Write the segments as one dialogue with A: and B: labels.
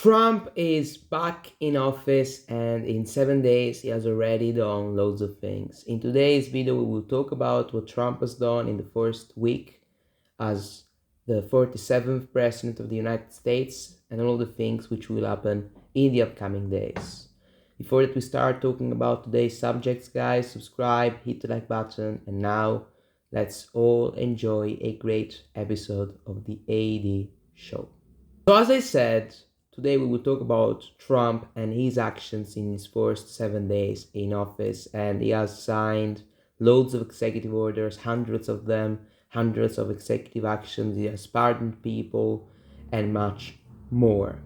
A: Trump is back in office, and in 7 days he has already done loads of things. In today's video, we will talk about what Trump has done in the first week as the 47th President of the United States and all the things which will happen in the upcoming days. Before that we start talking about today's subjects, guys, subscribe, hit the like button, and now let's all enjoy a great episode of the AD show. So as I said, today we will talk about Trump and his actions in his first 7 days in office, and he has signed loads of executive orders, hundreds of them, hundreds of executive actions, he has pardoned people, and much more.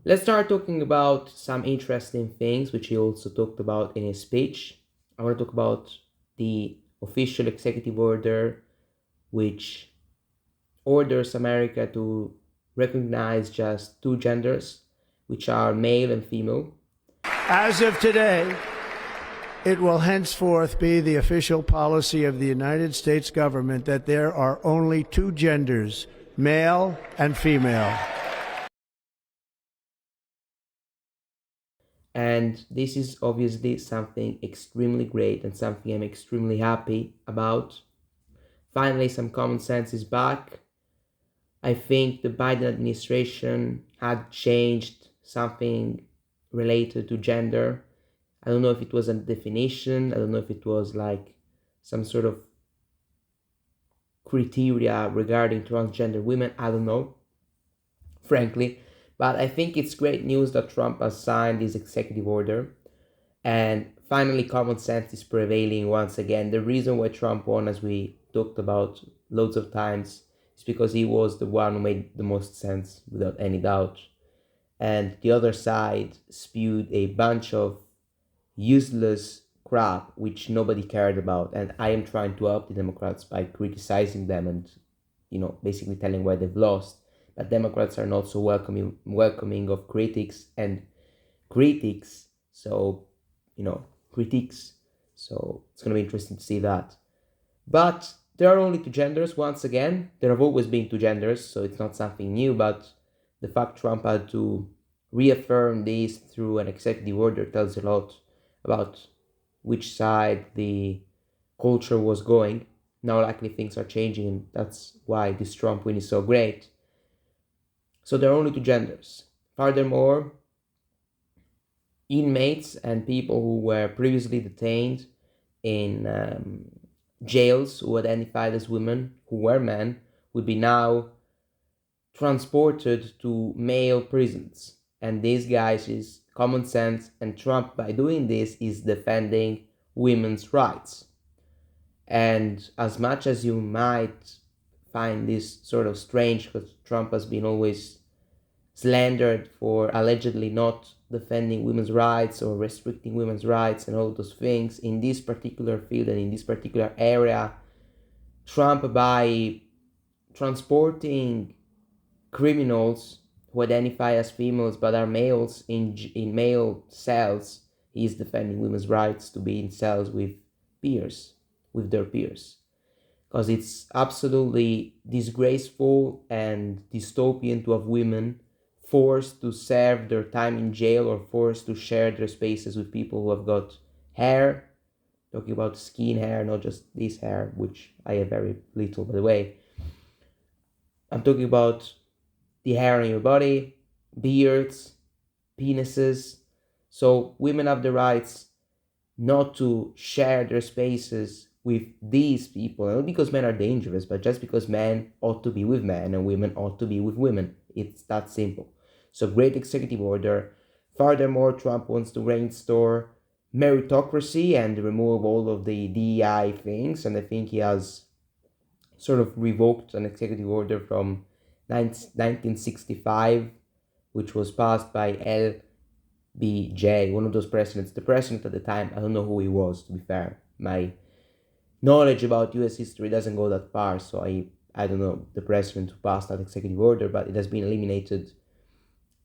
A: Let's start talking about some interesting things which he also talked about in his speech. I want to talk about the official executive order which orders America to recognize just two genders, which are male and female.
B: As of today, it will henceforth be the official policy of the United States government that there are only two genders, male and female.
A: And this is obviously something extremely great and something I'm extremely happy about. Finally, some common sense is back. I think the Biden administration had changed something related to gender. I don't know if it was a definition. I don't know if it was like some sort of criteria regarding transgender women. I don't know, frankly. But I think it's great news that Trump has signed this executive order. And finally, common sense is prevailing once again. The reason why Trump won, as we talked about loads of times, is because he was the one who made the most sense, without any doubt. And the other side spewed a bunch of useless crap which nobody cared about. And I am trying to help the Democrats by criticizing them and, basically telling why they've lost. But Democrats are not so welcoming of critics and critics. So, critiques. So it's going to be interesting to see that. But there are only two genders, once again. There have always been two genders, so it's not something new, but the fact Trump had to reaffirm this through an executive order tells a lot about which side the culture was going. Now likely things are changing, and that's why this Trump win is so great. So there are only two genders. Furthermore, inmates and people who were previously detained in jails who identified as women, who were men, would be now transported to male prisons. And these guys is common sense, and Trump, by doing this, is defending women's rights. And as much as you might find this sort of strange, because Trump has been always slandered for allegedly not defending women's rights or restricting women's rights and all those things, in this particular field and in this particular area, Trump, by transporting criminals who identify as females but are males in male cells, he is defending women's rights to be in cells with their peers. Because it's absolutely disgraceful and dystopian to have women forced to serve their time in jail or forced to share their spaces with people who have got hair. Talking about skin hair, not just this hair, which I have very little, by the way. I'm talking about the hair on your body, beards, penises. So women have the rights not to share their spaces with these people, not because men are dangerous, but just because men ought to be with men and women ought to be with women. It's that simple. So great executive order. Furthermore, Trump wants to restore meritocracy and remove all of the DEI things, and I think he has sort of revoked an executive order from 1965, which was passed by LBJ, one of those presidents. The president at the time, I don't know who he was, to be fair. My knowledge about US history doesn't go that far, so I don't know the president who passed that executive order, but it has been eliminated,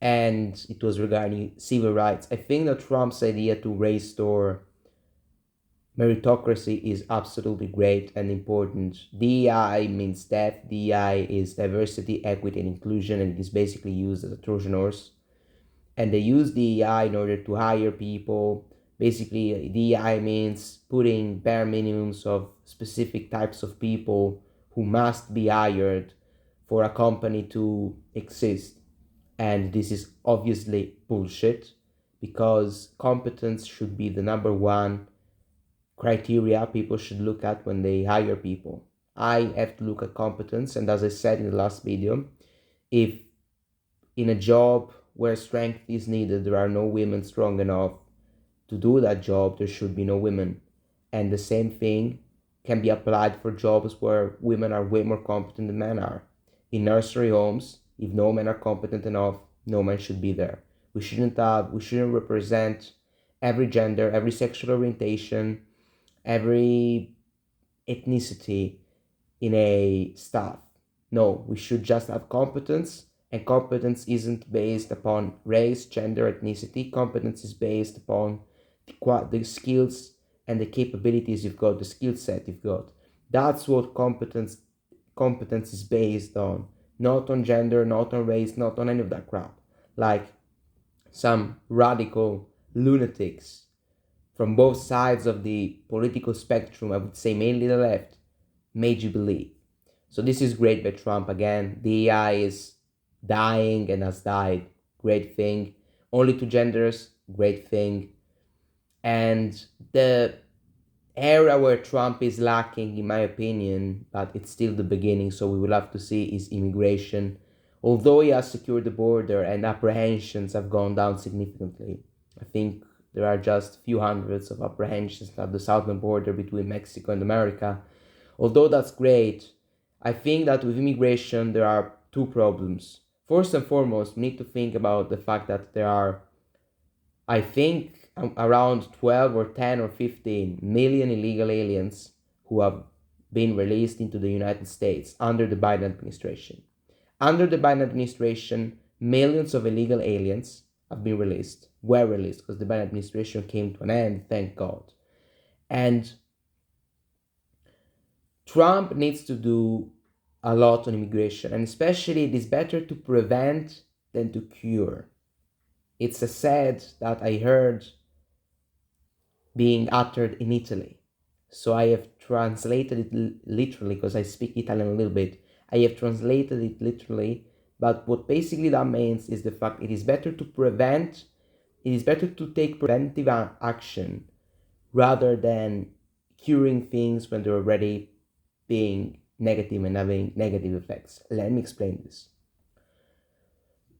A: and it was regarding civil rights. I think that Trump's idea to restore meritocracy is absolutely great and important. DEI means that DEI is diversity, equity, and inclusion, and it is basically used as a Trojan horse and they use DEI in order to hire people. Basically, DEI means putting bare minimums of specific types of people who must be hired for a company to exist. And this is obviously bullshit, because competence should be the number one criteria people should look at when they hire people. I have to look at competence, and as I said in the last video, if in a job where strength is needed there are no women strong enough to do that job, there should be no women. And the same thing can be applied for jobs where women are way more competent than men are. In nursery homes, if no men are competent enough, no men should be there. We shouldn't represent every gender, every sexual orientation, every ethnicity in a staff. No, we should just have competence, and competence isn't based upon race, gender, ethnicity. Competence is based upon the skills and the capabilities you've got, the skill set you've got. That's what competence is based on, not on gender, not on race, not on any of that crap. Like some radical lunatics from both sides of the political spectrum, I would say mainly the left, made you believe. So this is great by Trump again. The AI is dying and has died. Great thing. Only two genders, great thing. And the area where Trump is lacking, in my opinion, but it's still the beginning, so we will have to see, is immigration. Although he has secured the border and apprehensions have gone down significantly, I think there are just a few hundreds of apprehensions at the southern border between Mexico and America. Although that's great, I think that with immigration there are two problems. First and foremost, we need to think about the fact that there are, I think, around 12 or 10 or 15 million illegal aliens who have been released into the United States under the Biden administration. Under the Biden administration, millions of illegal aliens have been released, were released, because the Biden administration came to an end, thank God. And Trump needs to do a lot on immigration, and especially it is better to prevent than to cure. It's a sad that I heard being uttered in Italy. So I have translated it literally, because I speak Italian a little bit. I have translated it literally, but what basically that means is the fact it is better to prevent, it is better to take preventive action rather than curing things when they're already being negative and having negative effects. Let me explain this.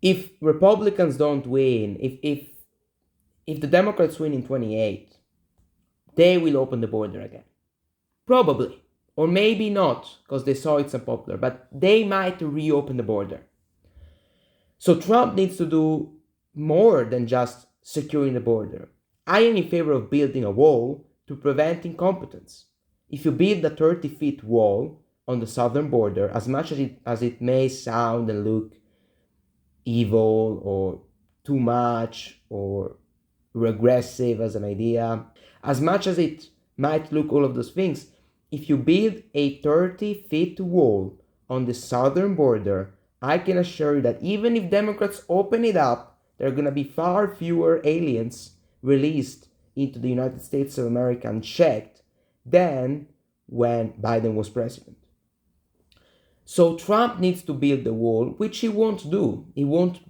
A: If Republicans don't win, if the Democrats win in 28, they will open the border again. Probably. Or maybe not, because they saw it's unpopular, but they might reopen the border. So Trump needs to do more than just securing the border. I am in favor of building a wall to prevent incompetence. If you build a 30-foot wall on the southern border, as much as it may sound and look evil or too much or regressive as an idea, as much as it might look all of those things, if you build a 30-foot wall on the southern border, I can assure you that even if Democrats open it up, there are going to be far fewer aliens released into the United States of America unchecked than when Biden was president. So Trump needs to build the wall, which he won't do. He won't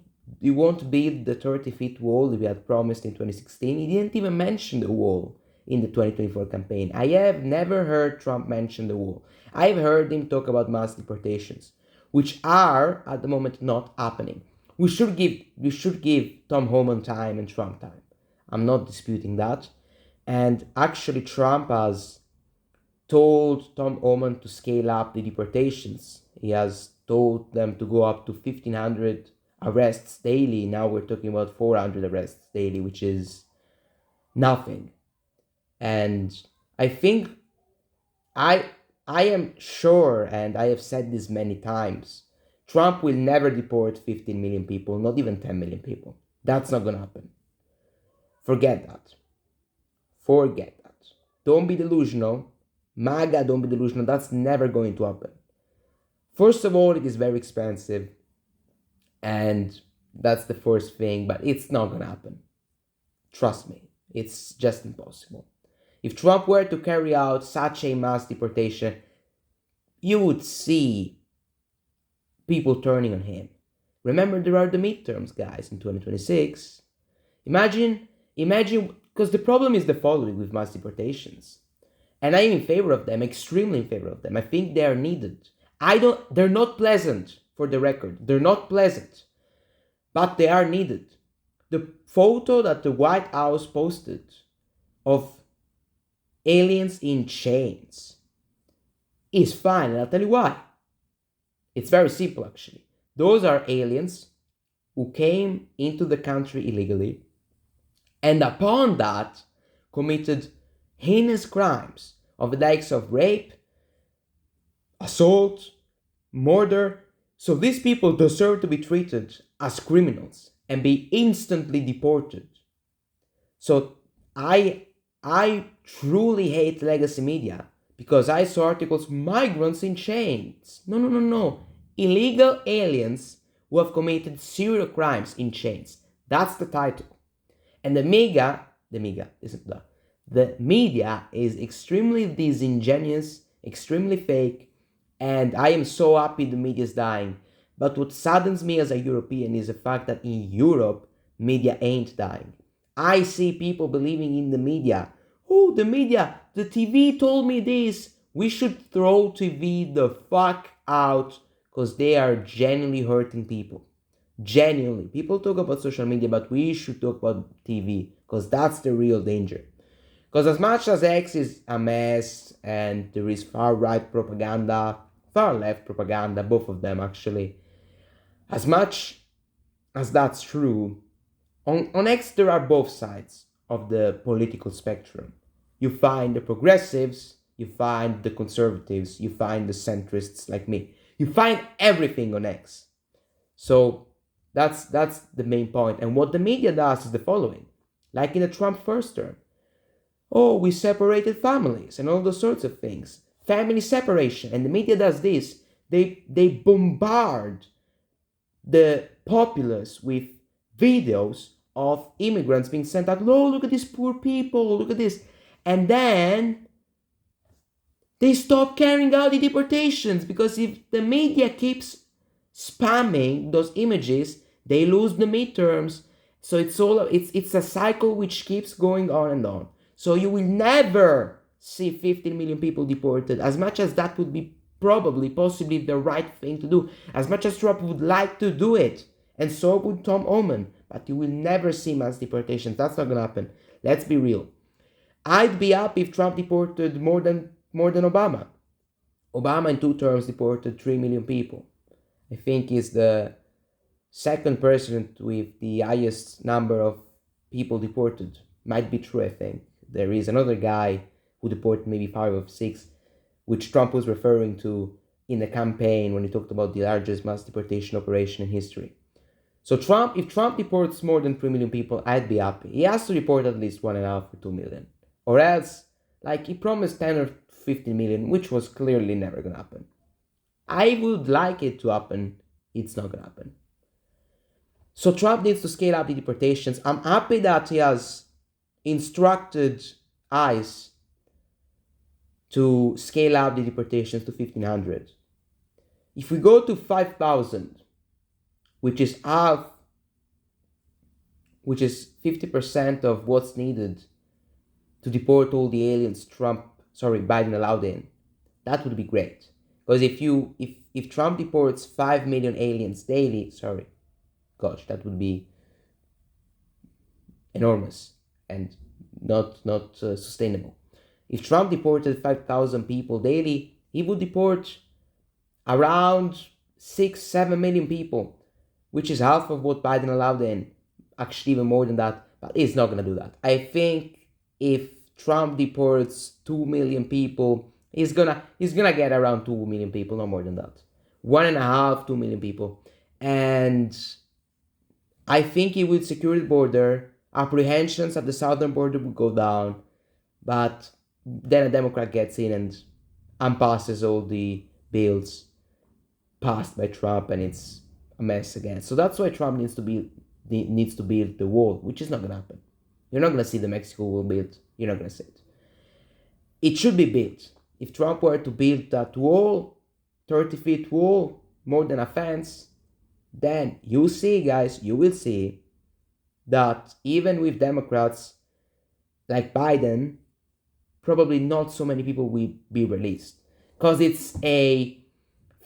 A: build the 30-foot wall that he had promised in 2016. He didn't even mention the wall in the 2024 campaign. I have never heard Trump mention the wall. I've heard him talk about mass deportations, which are at the moment not happening. We should give Tom Homan time and Trump time. I'm not disputing that. And actually Trump has told Tom Homan to scale up the deportations. He has told them to go up to 1,500 arrests daily. Now we're talking about 400 arrests daily, which is nothing. And I think I am sure, and I have said this many times, Trump will never deport 15 million people, not even 10 million people. That's not going to happen. Forget that. Forget that. Don't be delusional. MAGA, don't be delusional. That's never going to happen. First of all, it is very expensive. And That's the first thing, but it's not gonna happen. Trust me, it's just impossible. If Trump were to carry out such a mass deportation, you would see people turning on him. Remember, there are the midterms, guys, in 2026. Imagine, because the problem is the following with mass deportations. And I am in favor of them, extremely in favor of them. I think they are needed. They're not pleasant, for the record. They're not pleasant, but they are needed. The photo that the White House posted of aliens in chains is fine, and I'll tell you why. It's very simple, actually. Those are aliens who came into the country illegally and upon that committed heinous crimes of the likes of rape, assault, murder. So these people deserve to be treated as criminals and be instantly deported. So I truly hate legacy media because I saw articles, migrants in chains. No. Illegal aliens who have committed serial crimes in chains. That's the title. And the media is extremely disingenuous, extremely fake, and I am so happy the media is dying. But what saddens me as a European is the fact that in Europe, media ain't dying. I see people believing in the media. Oh, the media, the TV told me this. We should throw TV the fuck out because they are genuinely hurting people. Genuinely. People talk about social media, but we should talk about TV because that's the real danger. Because as much as X is a mess and there is far-right propaganda, far-left propaganda, both of them actually, as much as that's true, on X there are both sides of the political spectrum. You find the progressives, you find the conservatives, you find the centrists like me. You find everything on X. So that's the main point. And what the media does is the following. Like in the Trump first term. Oh, we separated families and all those sorts of things. Family separation. And the media does this. They bombard the populace with videos of immigrants being sent out. Oh, look at these poor people. Look at this. And then they stop carrying out the deportations because if the media keeps spamming those images, they lose the midterms. So it's a cycle which keeps going on and on. So you will never see 15 million people deported, as much as that would be possibly the right thing to do, as much as Trump would like to do it, and so would Tom Oman. But you will never see mass deportations. That's not gonna happen. Let's be real. I'd be happy if Trump deported more than Obama. Obama in 2 terms deported 3 million people. I think he's the second president with the highest number of people deported. Might be true, I think. There is another guy who deported maybe 5 or 6, which Trump was referring to in the campaign when he talked about the largest mass deportation operation in history. So if Trump deports more than 3 million people, I'd be happy. He has to deport at least 1.5 or 2 million. Or else, like he promised 10 or 15 million, which was clearly never gonna happen. I would like it to happen. It's not gonna happen. So Trump needs to scale up the deportations. I'm happy that he has instructed ICE to scale up the deportations to 1,500. If we go to 5,000, which is 50% of what's needed to deport all the aliens Biden allowed in, that would be great. Because if Trump deports 5 million aliens daily, that would be enormous and not sustainable. If Trump deported 5,000 people daily, he would deport around 6-7 million people, which is half of what Biden allowed in. Actually, even more than that, but he's not gonna do that. I think if Trump deports 2 million people, he's gonna get around 2 million people, no more than that. 1.5, 2 million people. And I think he would secure the border. Apprehensions at the southern border would go down. But then a Democrat gets in and passes all the bills passed by Trump, and it's a mess again. So that's why Trump needs to build the wall, which is not gonna happen. You're not gonna see the Mexico wall built. You're not gonna see it. It should be built. If Trump were to build that wall, 30 feet wall, more than a fence, then you see, guys, you will see that even with Democrats like Biden, probably not so many people will be released. Because it's a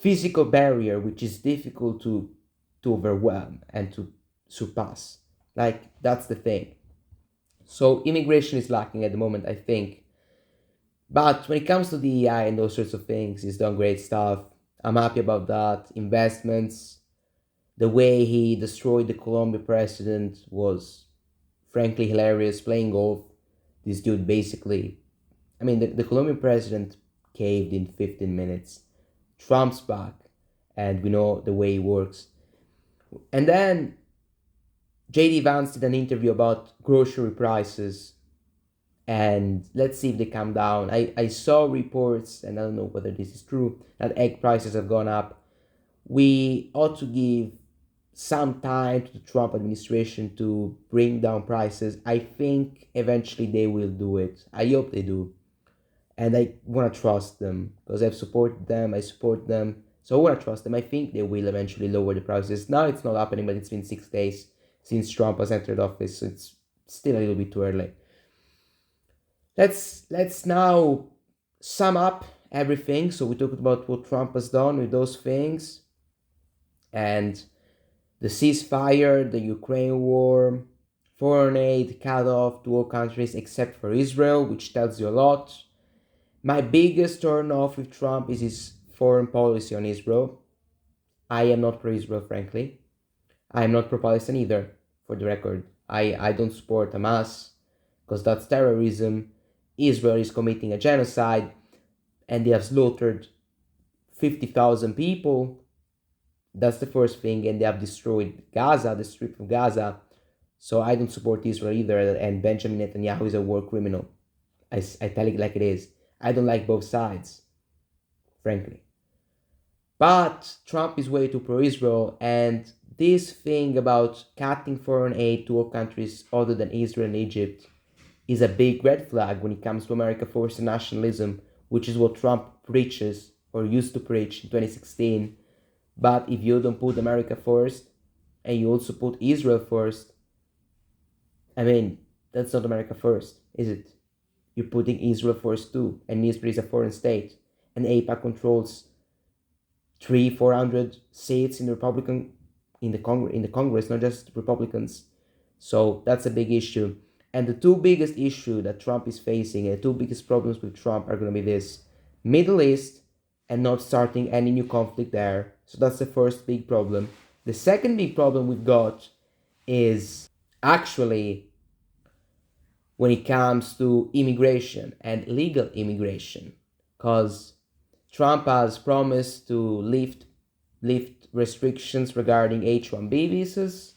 A: physical barrier which is difficult to overwhelm and to surpass. Like, that's the thing. So immigration is lacking at the moment, I think. But when it comes to DEI and those sorts of things, he's done great stuff. I'm happy about that. Investments, the way he destroyed the Colombian president was frankly hilarious. Playing golf, this dude basically, I mean, the Colombian president caved in 15 minutes. Trump's back, and we know the way he works. And then JD Vance did an interview about grocery prices, and let's see if they come down. I saw reports, and I don't know whether this is true, that egg prices have gone up. We ought to give some time to the Trump administration to bring down prices. I think eventually they will do it. I hope they do. And I want to trust them because I've supported them. I support them. So I want to trust them. I think they will eventually lower the prices. Now it's not happening, but it's been 6 days since Trump has entered office. So it's still a little bit too early. Let's now sum up everything. So we talked about what Trump has done with those things, and the ceasefire, the Ukraine war, foreign aid cut off to all countries except for Israel, which tells you a lot. My biggest turn off with Trump is his foreign policy on Israel. I am not pro-Israel, frankly. I am not pro-Palestine either, for the record. I don't support Hamas because that's terrorism. Israel is committing a genocide and they have slaughtered 50,000 people. That's the first thing. And they have destroyed Gaza, the Strip of Gaza. So I don't support Israel either. And Benjamin Netanyahu is a war criminal. I tell it like it is. I don't like both sides, frankly. But Trump is way too pro-Israel, and this thing about cutting foreign aid to all countries other than Israel and Egypt is a big red flag when it comes to America First and nationalism, which is what Trump preaches or used to preach in 2016. But if you don't put America first and you also put Israel first, I mean, that's not America first, is it? You're putting Israel first too, and Israel is a foreign state, and AIPAC controls 300-400 seats in the Congress, not just Republicans. So that's a big issue. And the two biggest issues that Trump is facing, and the two biggest problems with Trump are going to be this: Middle East and not starting any new conflict there. So that's the first big problem. The second big problem we've got is actually when it comes to immigration and legal immigration, because Trump has promised to lift restrictions regarding H-1B visas,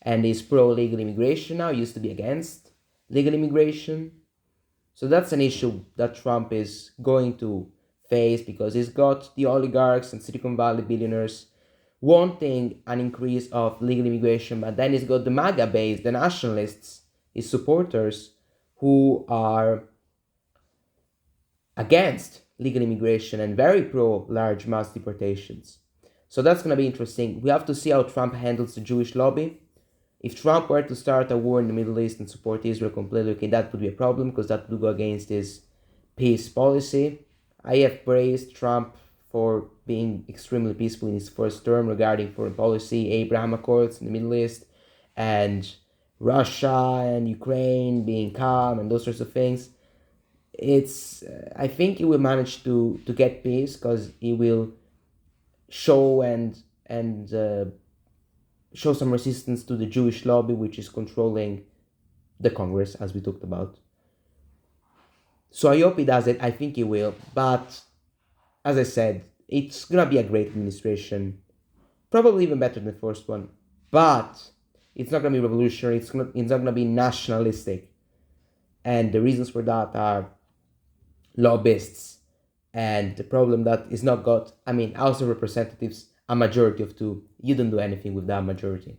A: and is pro-legal immigration now, used to be against legal immigration. So that's an issue that Trump is going to face, because he's got the oligarchs and Silicon Valley billionaires wanting an increase of legal immigration, but then he's got the MAGA base, the nationalists, his supporters, who are against legal immigration and very pro large mass deportations. So that's going to be interesting. We have to see how Trump handles the Jewish lobby. If Trump were to start a war in the Middle East and support Israel completely, okay, that would be a problem, because that would go against his peace policy. I have praised Trump for being extremely peaceful in his first term regarding foreign policy, Abraham Accords in the Middle East, and Russia and Ukraine being calm and those sorts of things. I think he will manage to get peace, because he will show and show some resistance to the Jewish lobby, which is controlling the Congress, as we talked about. So I hope he does it. I think he will. But as I said, it's gonna be a great administration, probably even better than the first one. But it's not gonna be revolutionary. It's not gonna be nationalistic, and the reasons for that are lobbyists, and the problem that is not got, House of Representatives a majority of two, you don't do anything with that majority.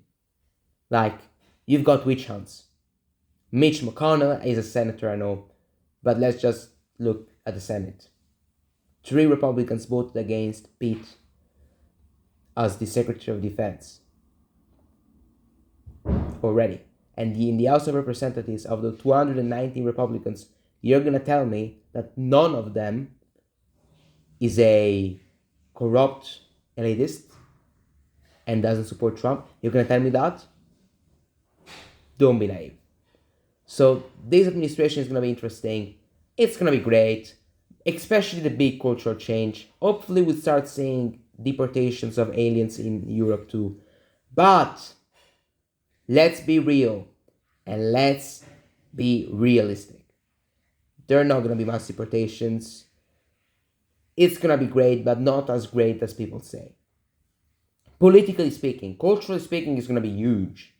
A: Like, you've got witch hunts. Mitch McConnell is a senator, I know, but let's just look at the Senate. 3 Republicans voted against Pete as the Secretary of Defense already. And in the House of Representatives, of the 219 Republicans, you're going to tell me that none of them is a corrupt elitist and doesn't support Trump? You're going to tell me that? Don't be naive. So this administration is going to be interesting. It's going to be great, especially the big cultural change. Hopefully we'll start seeing deportations of aliens in Europe too. But let's be real and let's be realistic. There are not going to be mass deportations. It's going to be great, but not as great as people say. Politically speaking, culturally speaking, it's going to be huge.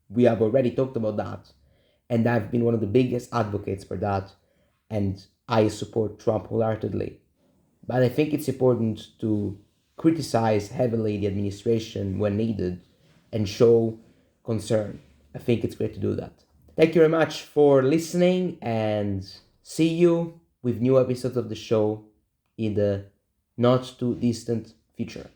A: We have already talked about that. And I've been one of the biggest advocates for that. And I support Trump wholeheartedly. But I think it's important to criticize heavily the administration when needed and show concern. I think it's great to do that. Thank you very much for listening, and see you with new episodes of the show in the not too distant future.